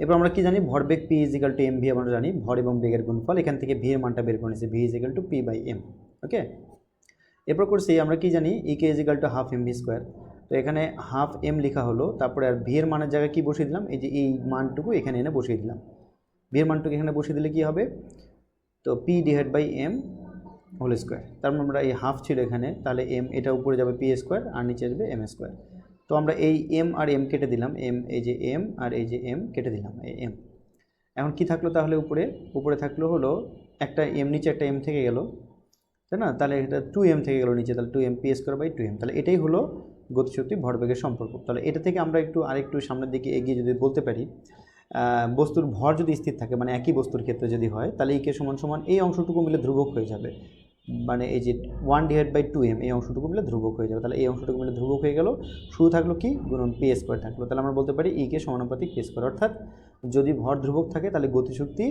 এরপর আমরা কি জানি, ভরবেগ P = mv আমরা জানি, ভর এবং বেগের গুণফল। এখান থেকে ভি এর মানটা বের করে নিয়েছি, v = p/m। ওকে, এরপর করছি আমরা কি জানি, ek = ½ mv²। তো এখানে হাফ এম লেখা হলো, তারপরে আর ভি এর মানের জায়গায় কি বসিয়ে দিলাম, এই যে এই মানটুকু এখানে এনে বসিয়ে দিলাম। ভি এর মানটুকু এখানে বসিয়ে দিলে কি হবে, তো p/m²। তার মানে আমরা এই হাফ ছিল এখানে, তাহলে এম এটা উপরে যাবে p² আর নিচে আসবে m²। তো আমরা এই এম আর এম কেটে দিলাম, এম এই যে এম আর এই যে এম কেটে দিলাম, এই এম। এখন কি থাকলো তাহলে, উপরে থাকলো হলো একটা এম, নিচে একটা এম থেকে গেল, তাই না। তাহলে এটা 2m থেকে গেল নিচে, তাহলে 2m p²/2m। তাহলে এটাই হলো গতিশক্তি ভরবেগের সম্পর্ক। তাহলে এটা থেকে আমরা আরেকটু সামনের দিকে এগিয়ে যদি বলতে পারি, বস্তুর ভর যদি স্থির থাকে, মানে একই বস্তুর ক্ষেত্রে যদি হয়, তাহলে ইকে সমান এই অংশটুকু মিলে ধ্রুবক হয়ে যাবে, মানে এই যে 1/2m এই অংশটুকু মিলে ধ্রুবক হয়ে যাবে। তাহলে এই অংশটুকু মিলে ধ্রুবক হয়ে গেল, শুরু থাকলো কি গুণন p² থাকলো। তাহলে আমরা বলতে পারি ইকে সমানুপাতিক p²। অর্থাৎ যদি ভর ধ্রুবক থাকে তাহলে গতিশক্তি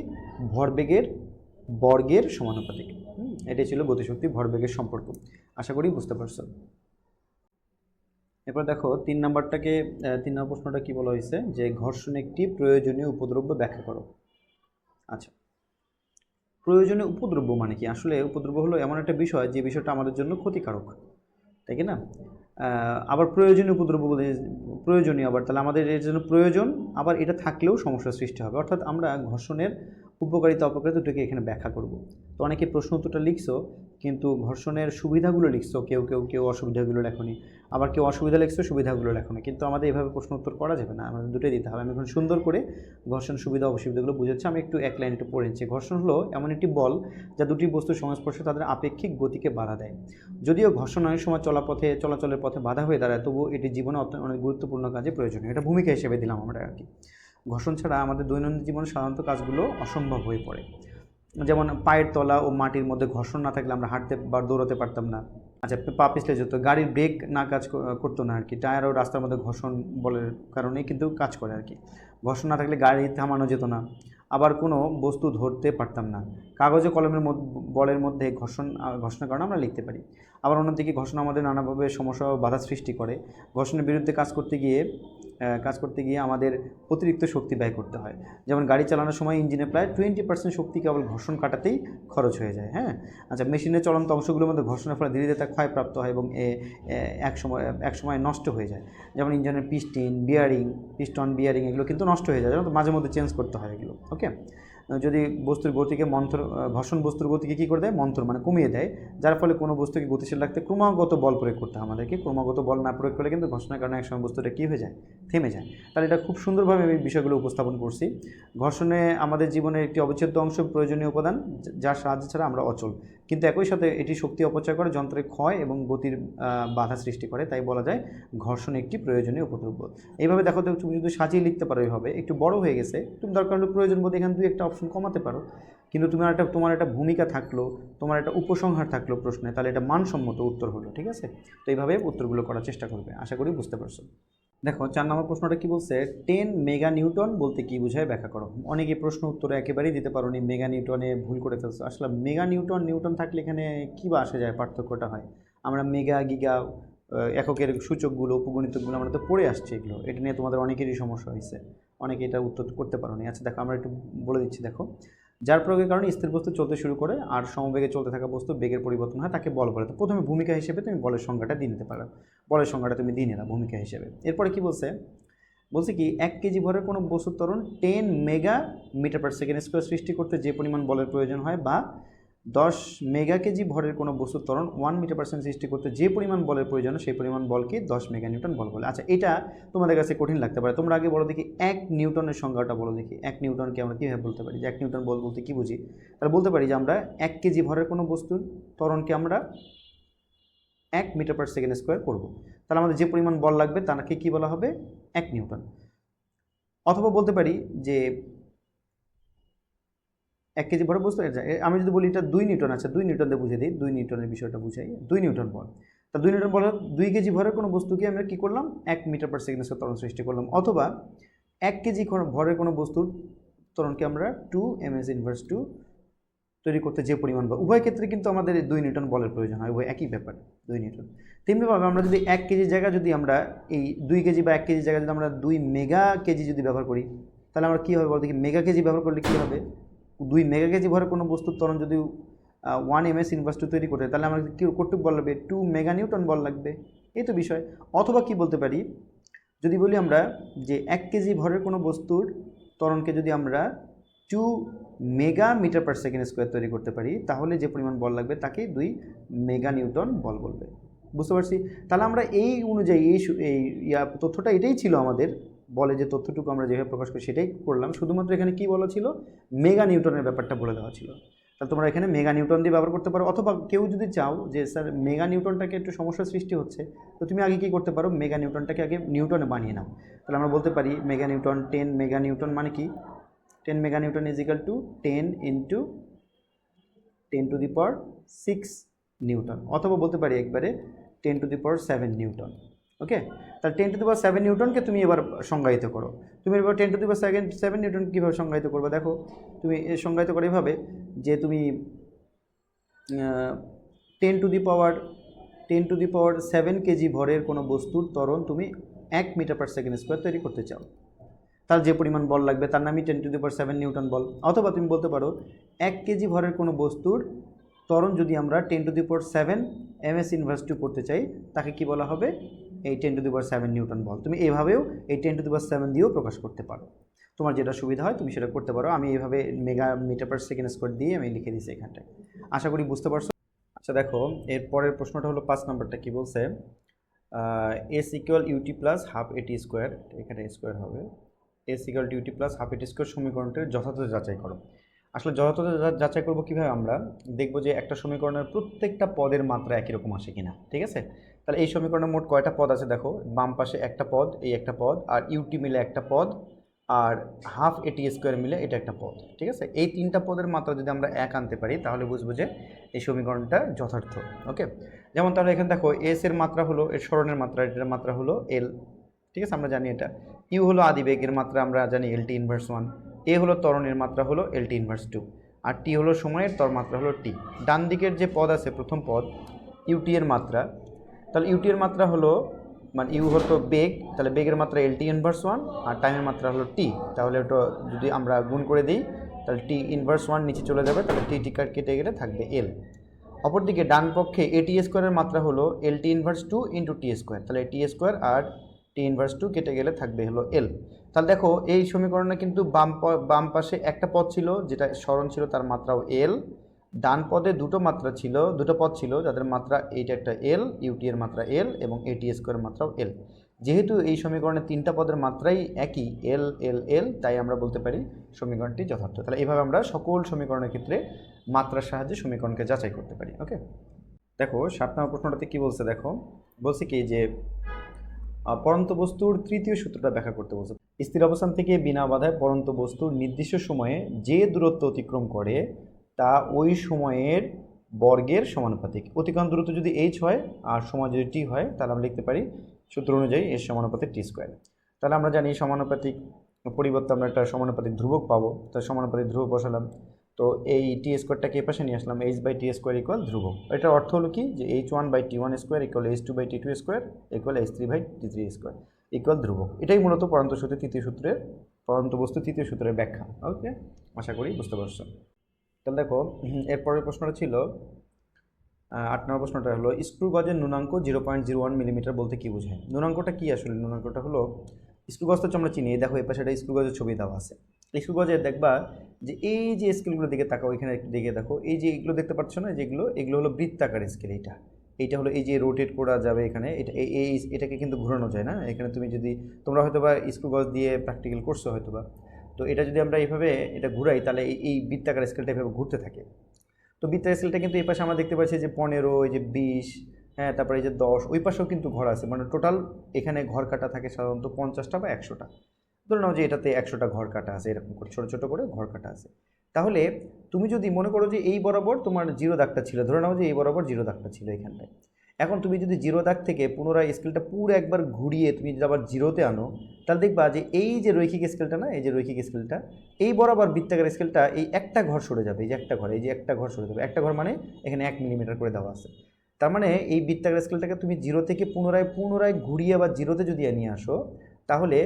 ভরবেগের বর্গের সমানুপাতিক। এটাই ছিল গতিশক্তি ভরবেগের সম্পর্ক। আশা করি বুঝতে পারছো। এরপর দেখো 3 নম্বর প্রশ্নটা কি বলা হয়েছে, যে ঘর্ষণ একটি প্রয়োজনীয় উপদ্রব্য ব্যাখ্যা করো। আচ্ছা, প্রয়োজনীয় উপদ্রব্য মানে কি? আসলে উপদ্রব্য হলো এমন একটা বিষয় যে বিষয়টা আমাদের জন্য ক্ষতিকারক, তাই কি না। আবার প্রয়োজনীয় উপদ্রব্য বলতে প্রয়োজনীয়, আবার তাহলে আমাদের এর জন্য প্রয়োজন, আবার এটা থাকলেও সমস্যার সৃষ্টি হবে। অর্থাৎ আমরা ঘর্ষণের উপকারিতা অপকারিতা দুটোকে এখানে ব্যাখ্যা করব। তো অনেকে প্রশ্ন উত্তরটা লিখছো, কিন্তু ঘর্ষণের সুবিধাগুলো লিখছো, কেউ অসুবিধাগুলো লেখনি, আবার কেউ অসুবিধা লিখছো, সুবিধাগুলো লেখনি। কিন্তু আমাদের এভাবে প্রশ্ন উত্তর করা যাবে না, আমাদের দুটোই দিতে হবে। আমি এখন সুন্দর করে ঘর্ষণ সুবিধা অসুবিধাগুলো বুঝাচ্ছি। আমি এক লাইন একটু পড়ে নিচ্ছি। ঘর্ষণ হলো এমন একটি বল যা দুটি বস্তুর সংস্পর্শে তাদের আপেক্ষিক গতিকে বাধা দেয়। যদিও ঘর্ষণ অনেক সময় চলাচলের পথে বাধা হয়ে দাঁড়ায়, তবুও এটি জীবনে অনেক গুরুত্বপূর্ণ কাজে প্রয়োজনীয়। এটা ভূমিকা হিসেবে দিলাম আমরা আর কি। ঘর্ষণ ছাড়া আমাদের দৈনন্দিন জীবনে সাধারণত কাজগুলো অসম্ভব হয়ে পড়ে। যেমন পায়ের তলা ও মাটির মধ্যে ঘর্ষণ না থাকলে আমরা হাঁটতে বা দৌড়াতে পারতাম না। আচ্ছা, পা পিছলে যেত, গাড়ির ব্রেক না কাজ করতো না আর কি। টায়ার ও রাস্তার মধ্যে ঘর্ষণ বলের কারণেই কিন্তু কাজ করে আর কি। ঘর্ষণ না থাকলে গাড়ি থামানো যেত না, আবার কোনো বস্তু ধরতে পারতাম না। কাগজে কলমের বলের মধ্যে ঘর্ষণের কারণে আমরা লিখতে পারি। আবার অন্যদিকে ঘর্ষণ আমাদের নানাভাবে সমস্যা ও বাধা সৃষ্টি করে। ঘর্ষণের বিরুদ্ধে কাজ করতে গিয়ে আমাদের অতিরিক্ত শক্তি ব্যয় করতে হয়। যেমন গাড়ি চালানোর সময় ইঞ্জিনে প্রায় 20% শক্তি কেবল ঘর্ষণ কাটাতেই খরচ হয়ে যায়। হ্যাঁ, আচ্ছা, মেশিনের চলন্ত অংশগুলোর মধ্যে ঘর্ষণের ফলে ধীরে ধীরে তা ক্ষয়প্রাপ্ত হয় এবং এক সময় নষ্ট হয়ে যায়। যেমন ইঞ্জিনের পিস্টন বিয়ারিং এগুলো কিন্তু নষ্ট হয়ে যায়, যেমন মাঝে মধ্যে চেঞ্জ করতে হয় এগুলো। ওকে, যদি বস্তুর গতিকে ঘর্ষণ বস্তুর গতিকে কী করে দেয়, মন্থর মানে কমিয়ে দেয়, যার ফলে কোনো বস্তুকে গতিশীল রাখতে ক্রমাগত বল প্রয়োগ করতে হয় আমাদেরকে। ক্রমাগত বল না প্রয়োগ করলে কিন্তু ঘর্ষণের কারণে একসময় বস্তুটা কী হয়ে যায়, থেমে যায়। তাহলে এটা খুব সুন্দরভাবে আমি বিষয়গুলো উপস্থাপন করছি। ঘর্ষণে আমাদের জীবনের একটি অবিচ্ছেদ্য অংশ, প্রয়োজনীয় উপাদান, যার সাহায্য ছাড়া আমরা অচল। কিন্তু একই সাথে এটি শক্তি অপচয় করে, যন্ত্রের ক্ষয় এবং গতির বাধা সৃষ্টি করে। তাই বলা যায় ঘর্ষণ একটি প্রয়োজনীয় উপদ্রব্য। এইভাবে দেখো, তুমি যদি সাজিয়ে লিখতে পারো, এইভাবে একটু বড় হয়ে গেছে, তুমি দরকার হলে প্রয়োজন বোধ এখানে 2-1টা অপশন কমাতে পারো। কিন্তু তোমার একটা ভূমিকা থাকলো, তোমার একটা উপসংহার থাকলো প্রশ্নে, তাহলে এটা মানসম্মত উত্তর হলো। ঠিক আছে, তো এইভাবে উত্তরগুলো করার চেষ্টা করবে। আশা করি বুঝতে পারছো। দেখো 4 নম্বর প্রশ্নটা কি বলছে, 10 মেগা নিউটন বলতে কি বোঝায় ব্যাখ্যা করো। অনেকে প্রশ্ন উত্তরে একেবারেই দিতে পারোনি, মেগা নিউটনে ভুল করে ফেলছো। আসলে মেগা নিউটন থাকলে এখানে কী বা আসে যায়, পার্থক্যটা হয়। আমরা মেগা গিগা এককের সূচকগুলো, উপগণিতগুলো আমরা তো পড়ে আসছি এগুলো। এটা নিয়ে তোমাদের অনেকেরই সমস্যা হয়েছে, অনেকে এটা উত্তর করতে পারোনি। আচ্ছা দেখো, আমরা একটু বলে দিচ্ছি। দেখো, যার প্রয়োগের কারণে স্থির বস্তু চলতে শুরু করে আর সমবেগে চলতে থাকা বস্তুর বেগের পরিবর্তন হয়, তাকে বল বলে। তো প্রথমে ভূমিকা হিসেবে তুমি বলের সংজ্ঞাটা দিয়ে নিতে পারো, বলের সংজ্ঞাটা তুমি দিয়ে নিলা ভূমিকা হিসেবে। এরপরে কি বলছে কি 1 কেজি ভরের কোনো বস্তুর ত্বরণ 10 mega metre per second square সৃষ্টি করতে যে পরিমাণ বলের প্রয়োজন হয়, বা 10 মেগা কেজি ভরের কোনো বস্তুর ত্বরণ 1 মিটার পার সেকেন্ড সৃষ্টি করতে যে পরিমাণ বলের প্রয়োজন হয়, সেই পরিমাণ বলকে 10 মেগা নিউটন বল বলে। আচ্ছা, এটা তোমাদের কাছে কঠিন লাগতে পারে। তোমরা আগে বলো দেখি 1 নিউটনের সংজ্ঞাটা বলো দেখি। 1 নিউটনকে আমরা কীভাবে বলতে পারি, যে 1 নিউটন বল বলতে কী বুঝি? তাহলে বলতে পারি যে আমরা 1 কেজি ভরের কোনো বস্তুর ত্বরণকে আমরা 1 মিটার পার সেকেন্ড স্কোয়ার করব। তাহলে আমাদের যে পরিমাণ বল লাগবে তাকে কি বলা হবে? 1 নিউটন। অথবা বলতে পারি যে 1 কেজি ভরের বস্তু, আমি যদি বলি এটা 2 নিউটন, আচ্ছা 2 নিউটন দিয়ে বুঝিয়ে দিই, 2 নিউটনের বিষয়টা বুঝাই। 2 নিউটন বল, তা 2 নিউটন বল 2 কেজি ভরের কোনো বস্তুকে আমরা কী করলাম? 1 মিটার পার সেকেন্ড স্কোয়ার ত্বরণ সৃষ্টি করলাম। অথবা 1 কেজি ভরের কোনো বস্তুর ত্বরণকে আমরা 2 ms ইনভার্স 2 তৈরি করতে যে পরিমাণ বল, উভয় ক্ষেত্রে কিন্তু আমাদের 2 নিউটন বলের প্রয়োজন হয়, উভয় একই ব্যাপার, 2 নিউটন। তেমনিভাবে আমরা যদি 1 কেজি জায়গায় যদি আমরা এই 2 কেজি বা 1 কেজি জায়গায় যদি আমরা 2 মেগা কেজি যদি ব্যবহার করি, তাহলে আমরা কী হবে বলতে কি? মেগা কেজি ব্যবহার করলে কী হবে? 2 মেগা কেজি ভরের কোনো বস্তুর ত্বরণ যদি 1 ms ইনভার্স 2 তৈরি করতে, তাহলে আমাদের কী কতটুক বল লাগবে? 2 মেগা নিউটন বল লাগবে। এই তো বিষয়। অথবা কি বলতে পারি, যদি বলি আমরা যে 1 কেজি ভরের কোনো বস্তুর ত্বরণকে যদি আমরা 2 mega metre per second square তৈরি করতে পারি, তাহলে যে পরিমাণ বল লাগবে তাকে 2 মেগা নিউটন বল বলবে। বুঝতে পারছি? তাহলে আমরা এই অনুযায়ী এই তথ্যটা এটাই ছিল আমাদের, বলে যে তথ্যটুকু আমরা যেভাবে প্রকাশ করি সেটাই করলাম। শুধুমাত্র এখানে কি বলা ছিল? মেগা নিউটনের ব্যাপারটা বলে দেওয়া ছিল। তাহলে তোমরা এখানে মেগা নিউটন দিয়ে ব্যবহার করতে পারো। অথবা কেউ যদি চাও যে স্যার মেগা নিউটনটাকে একটু সমস্যার সৃষ্টি হচ্ছে, তো তুমি আগে কী করতে পারো? মেগা নিউটনটাকে আগে নিউটনে বানিয়ে নাও। তাহলে আমরা বলতে পারি মেগা নিউটন 10 মেগা নিউটন মানে কি? 10 mega Newton is equal to 10 into 10 to the power 6 Newton. অথবা বলতে পারি একবারে 10 টু দি পাওয়ার 7 নিউটন। ওকে, তাহলে 10 টু দি পাওয়ার 7 নিউটনকে তুমি এবার সংজ্ঞায়িত করো। তুমি এবার 10 টু দি পাওয়ার 7 নিউটন কীভাবে সংজ্ঞায়িত করবে? দেখো, তুমি সংজ্ঞায়িত করো এভাবে যে তুমি 10 টু দি পাওয়ার 7 কেজি ভরের কোনো বস্তুর ত্বরণ তুমি 1 মিটার পার সেকেন্ড স্কোয়ার তৈরি করতে চাও, তার যে পরিমাণ বল লাগবে তার নামই 10 টু দি পাওয়ার 7 নিউটন বল। অথবা তুমি বলতে পারো 1 কেজি ভরের কোনো বস্তুর ত্বরণ যদি আমরা 10 to the power 7 ms inverse 2 করতে চাই, তাকে কি বলা হবে? এই 10 টু দি পাওয়ার 7 নিউটন বল। তুমি এইভাবেও এই 10 টু দি পাওয়ার 7 দিয়েও প্রকাশ করতে পারো, তোমার যেটা সুবিধা হয় তুমি সেটা করতে পারো। আমি এইভাবে mega metre per second square দিয়ে আমি লিখে দিয়েছি এখানটায়। আশা করি বুঝতে পারছো। আচ্ছা দেখো, এর পরের প্রশ্নটা হলো 5 নম্বরটা কি বলছে? S equal U T plus half A T square, এখানে স্কোয়ার হবে, S equal to U T plus half A T square সমীকরণটির যথাযথ যাচাই করো। আসলে যথাযথ যাচাই করবো কীভাবে? আমরা দেখবো যে একটা সমীকরণের প্রত্যেকটা পদের মাত্রা একই রকম আসে কিনা। ঠিক আছে, তাহলে এই সমীকরণের মোট কয়টা পদ আছে দেখো, বাম পাশে একটা পদ, এই একটা পদ, আর ইউটি মিলে একটা পদ, আর হাফ এটি স্কোয়ার মিলে এটা একটা পদ। ঠিক আছে, এই 3টা পদের মাত্রা যদি আমরা এক আনতে পারি তাহলে বুঝবো যে এই সমীকরণটা যথার্থ। ওকে, যেমন তাহলে এখানে দেখো এস এর মাত্রা হলো, এর সরণের মাত্রা, এটার মাত্রা হলো এল। ঠিক আছে, আমরা জানি এটা। ইউ হলো আদিবেগের মাত্রা, আমরা জানি এলটি ইনভার্স 1। এ হলো ত্বরণের মাত্রা হলো এলটি ইনভার্স 2। আর টি হলো সময়ের মাত্রা হলো টি। ডান দিকের যে পদ আছে প্রথম পদ ইউটি এর মাত্রা, তাহলে ইউটি এর মাত্রা হলো মানে ইউ হতো বেগ, তাহলে বেগের মাত্রা এলটি ইনভার্স 1 আর টাইমের মাত্রা হলো টি। তাহলে ওটা যদি আমরা গুণ করে দিই তাহলে টি ইনভার্স 1 নিচে চলে যাবে, তাহলে টি টিকার কেটে গেলে থাকবে এল। অপরদিকে ডান পক্ষে এটি স্কোয়ারের মাত্রা হলো LT inverse 2 into T square, তাহলে টি স্কোয়ার আর টি ইনভার্স 2 কেটে গেলে থাকবে হলো এল। তাহলে দেখো এই সমীকরণে কিন্তু বাম পাশে একটা পদ ছিল যেটা সরণ ছিল, তার মাত্রাও এল। ডান পদে দুটো পদ ছিল যাদের মাত্রা, এইটা একটা এল, ইউটি এর মাত্রা এল এবং এটি স্কোয়ারের মাত্রাও এল। যেহেতু এই সমীকরণে 3টা পদের মাত্রাই একই এল এল এল, তাই আমরা বলতে পারি সমীকরণটি যথার্থ। তাহলে এইভাবে আমরা সকল সমীকরণের ক্ষেত্রে মাত্রার সাহায্যে সমীকরণকে যাচাই করতে পারি। ওকে, দেখো 7 নম্বর প্রশ্নটাতে কি বলছে? দেখো বলছে কি যে পরন্ত বস্তুর তৃতীয় সূত্রটা ব্যাখ্যা করতে বলছে। স্থির অবস্থান থেকে বিনা বাধায় পরন্ত বস্তুর নির্দিষ্ট সময়ে যে দূরত্ব অতিক্রম করে তা ওই সময়ের বর্গের সমানুপাতিক। অতিক্রম দূরত্ব যদি এইচ হয় আর সময় যদি টি হয়, তাহলে আমরা লিখতে পারি সূত্র অনুযায়ী এর সমানুপাতিক টি স্কোয়ার। তাহলে আমরা জানি সমানুপাতিক পরিবর্তে আমরা একটা সমানুপাতিক ধ্রুবক পাবো, তাই সমানুপাতিক ধ্রুবক বসালাম। তো এই টি স্কোয়ারটাকে এ পাশে নিয়ে আসলাম, H by T square equal ধ্রুবক। এটার অর্থ হলো কি যে H one by T one square equal H two by T two square equal এইচ3 বাই টি3 স্কোয়ার ইকুয়াল ধ্রুবক। এটাই মূলত পরন্ত বস্তুর তৃতীয় সূত্রের ব্যাখ্যা। ওকে, আশা করি বুঝতে পারছো। তাহলে দেখো এরপরের প্রশ্নটা ছিল 8 নম্বর প্রশ্নটা হলো স্ক্রু গজের ন্যূনাঙ্ক 0.01 মিলিমিটার বলতে কি বোঝায়? ন্যূনাঙ্কটা কি আসলে? ন্যূনাঙ্কটা হলো স্ক্রু গজ তো আমরা চিনি, দেখো এই পাশে একটা স্ক্রু গজের ছবি দেওয়া আছে। স্ক্রু গজের দেখবা যে এই যে স্কেলগুলোর দিকে তাকাও, এখানে একটু দিকে দেখো, এই যে এগুলো দেখতে পাচ্ছ না, এগুলো হলো বৃত্তাকার স্কেল। এইটা হলো এই যে রোটেট করা যাবে এখানে, এটাকে কিন্তু ঘোরানো যায় না। এখানে তোমরা হয়তো বা স্ক্রু গজ দিয়ে প্র্যাকটিক্যাল করছো হয়তো বা, তো এটা যদি আমরা এইভাবে এটা ঘুরাই তাহলে এই বৃত্তাকার স্কেলটা এভাবে ঘুরতে থাকে। তো বৃত্তাকার স্কেলটা কিন্তু এই পাশে আমরা দেখতে পাচ্ছি যে 15, এই যে 20, হ্যাঁ, তারপরে এই যে 10, ওই পাশেও কিন্তু ঘর আছে, মানে টোটাল এখানে ঘর কাটা থাকে সাধারণত 50টা বা 100টা। ধরে নাও যে এটাতে 100টা ঘর কাটা আছে, এরকম করে ছোটো ছোটো করে ঘর কাটা আছে। তাহলে তুমি যদি মনে করো যে এই বরাবর তোমার জিরো দাগটা ছিল, ধরে নাও যে এই বরাবর জিরো দাগটা ছিল এখানটায়। এখন তুমি যদি জিরো দাগ থেকে পুনরায় স্কেলটা পুরো একবার ঘুরিয়ে তুমি যদি আবার জিরোতে আনো, তাহলে দেখবা যে এই যে রৈখিক স্কেলটা না, এই যে রৈখিক স্কেলটা, এই বরাবর বৃত্তাকার স্কেলটা এই একটা ঘর সরে যাবে, এই যে একটা ঘর, এই যে একটা ঘর সরে যাবে। একটা ঘর মানে এখানে 1 মিলিমিটার করে দেওয়া আছে। তার মানে এই বৃত্তাকার স্কেলটাকে তুমি জিরো থেকে পুনরায় ঘুরিয়ে আবার জিরোতে যদি নিয়ে আসো, তাহলে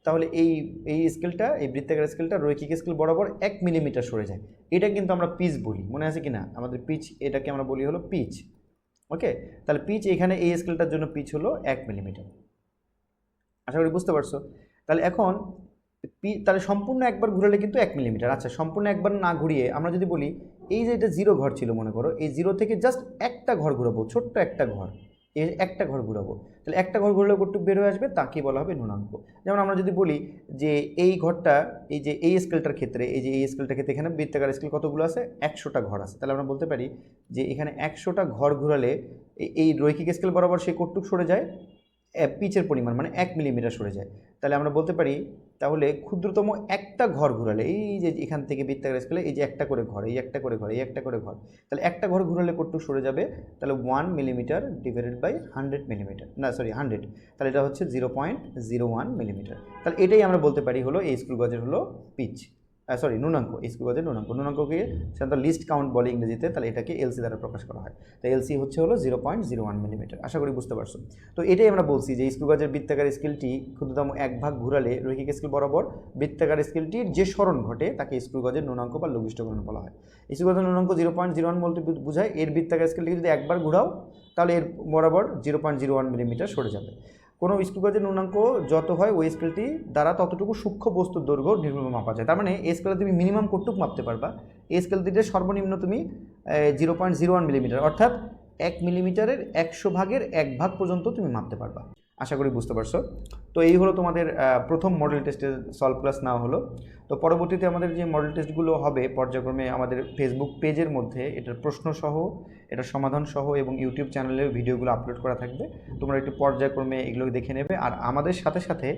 তাহলে এই এই স্কেলটা, এই বৃত্তাকার স্কেলটা রৈখিক স্কেল বরাবর 1 মিলিমিটার সরে যায়। এটা কিন্তু আমরা পিচ বলি, মনে আছে কি না? আমাদের পিচ, এটাকে আমরা বলি হলো পিচ। ওকে, তাহলে পিচ এখানে এই স্কেলটার জন্য পিচ হলো 1 মিলিমিটার। আশা করি বুঝতে পারছো। তাহলে এখন তাহলে সম্পূর্ণ একবার ঘুরালে কিন্তু 1 মিলিমিটার। আচ্ছা, সম্পূর্ণ একবার না ঘুরিয়ে আমরা যদি বলি এই যে এটা জিরো ঘর ছিল, মনে করো এই জিরো থেকে জাস্ট একটা ঘর ঘুরাবো, ছোট্ট একটা ঘর, এই একটা ঘর ঘুরাবো, তাহলে একটা ঘর ঘুরলে কতটুকু বের হয়ে আসবে, তাকে বলা হবে ন্যূনাঙ্ক। যেমন আমরা যদি বলি যে এই ঘরটা, এই যে এই স্কেলটার ক্ষেত্রে, এই যে এই স্কেলটার ক্ষেত্রে এখানে বৃত্তাকার স্কেল কতগুলো আছে, 100টা ঘর আছে। তাহলে আমরা বলতে পারি যে এখানে 100টা ঘর ঘুরালে এই রৈখিক স্কেল বরাবর সে কতটুকু সরে যায়, পিচের পরিমাণ মানে 1 মিলিমিটার সরে যায়। তাহলে আমরা বলতে পারি তাহলে ক্ষুদ্রতম একটা ঘর ঘুরালে, এই যে এখান থেকে বৃত্তাকার স্কেলে এই যে একটা করে ঘর, এই একটা করে ঘর, এই একটা করে ঘর, তাহলে একটা ঘর ঘুরালে কতটুকু সরে যাবে, তাহলে 1 মিলিমিটার ডিভাইডেড বাই 100 মিলিমিটার, না সরি 100, তাহলে এটা হচ্ছে 0.01 মিলিমিটার। তাহলে এটাই আমরা বলতে পারি হলো এই স্ক্রু গজের হলো পিচ, সরি ন্যূনাঙ্ক, স্ক্রু গজের ন্যূনাঙ্ক। ন্যূনাঙ্ককে সাধারণত লিস্ট কাউন্ট বলে ইংরেজিতে, তাহলে এটাকে এলসি দ্বারা প্রকাশ করা হয়। তো এলসি হচ্ছে হলো 0.01 মিলিমিটার। আশা করি বুঝতে পারছো। তো এটাই আমরা বলছি যে স্ক্রু গজের বৃত্তাকার স্কেলটি ক্ষুদ্রতম এক ভাগ ঘুরালে রৈখিক স্কেল বরাবর বৃত্তাকার স্কেলটির যে সরণ ঘটে তাকে স্ক্রু গজের ন্যূনাঙ্ক বা লঘিষ্ঠ গুণন বলা হয়। স্ক্রু গজের ন্যূনাঙ্ক 0.01 বলতে বোঝায় এর বৃত্তাকার স্কেলটিকে যদি একবার ঘুরাও তাহলে এর বরাবর 0.01 মিলিমিটার সরে যাবে। কোনো স্ক্রু গজের ন্যূনাঙ্ক যত হয় ওই স্কেলটি দ্বারা ততটুকু সূক্ষ্ম বস্তুর দৈর্ঘ্য নির্ভুলভাবে মাপা যায়। তার মানে এই স্কেলে তুমি মিনিমাম কতটুকু মাপতে পারবা, এই স্কেলটিতে সর্বনিম্ন তুমি 0.01 মিলিমিটার, অর্থাৎ 1 মিলিমিটারের 100 ভাগের 1 ভাগ পর্যন্ত তুমি মাপতে পারবা। আশা করি বুঝতে পারছো। তো এই হলো তোমাদের প্রথম মডেল টেস্টের সলভ ক্লাস নেওয়া হলো। তো পরবর্তীতে আমাদের যে মডেল টেস্টগুলো হবে পর্যায়ক্রমে আমাদের ফেসবুক পেজের মধ্যে এটার প্রশ্নসহ, এটার সমাধানসহ এবং ইউটিউব চ্যানেলের ভিডিওগুলো আপলোড করা থাকবে। তোমরা একটু পর্যায়ক্রমে এগুলো দেখে নেবে। আর আমাদের সাথে সাথে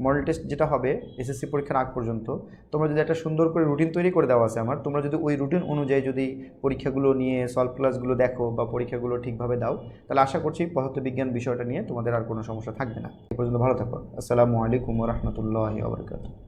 মডেল টেস্ট যেটা হবে এসএসসি পরীক্ষার আগ পর্যন্ত, তোমরা যদি একটা সুন্দর করে রুটিন তৈরি করে দেওয়া আছে আমার, তোমরা যদি ওই রুটিন অনুযায়ী যদি পরীক্ষাগুলো নিয়ে সলভ ক্লাসগুলো দেখো বা পরীক্ষাগুলো ঠিকভাবে দাও, তাহলে আশা করছি পদার্থবিজ্ঞান বিষয়টা নিয়ে তোমাদের আর কোনো সমস্যা থাকবে না। এ পর্যন্ত ভালো থাকো। আসসালামু আলাইকুম ওয়া রাহমাতুল্লাহি ওয়া বারাকাতুহু।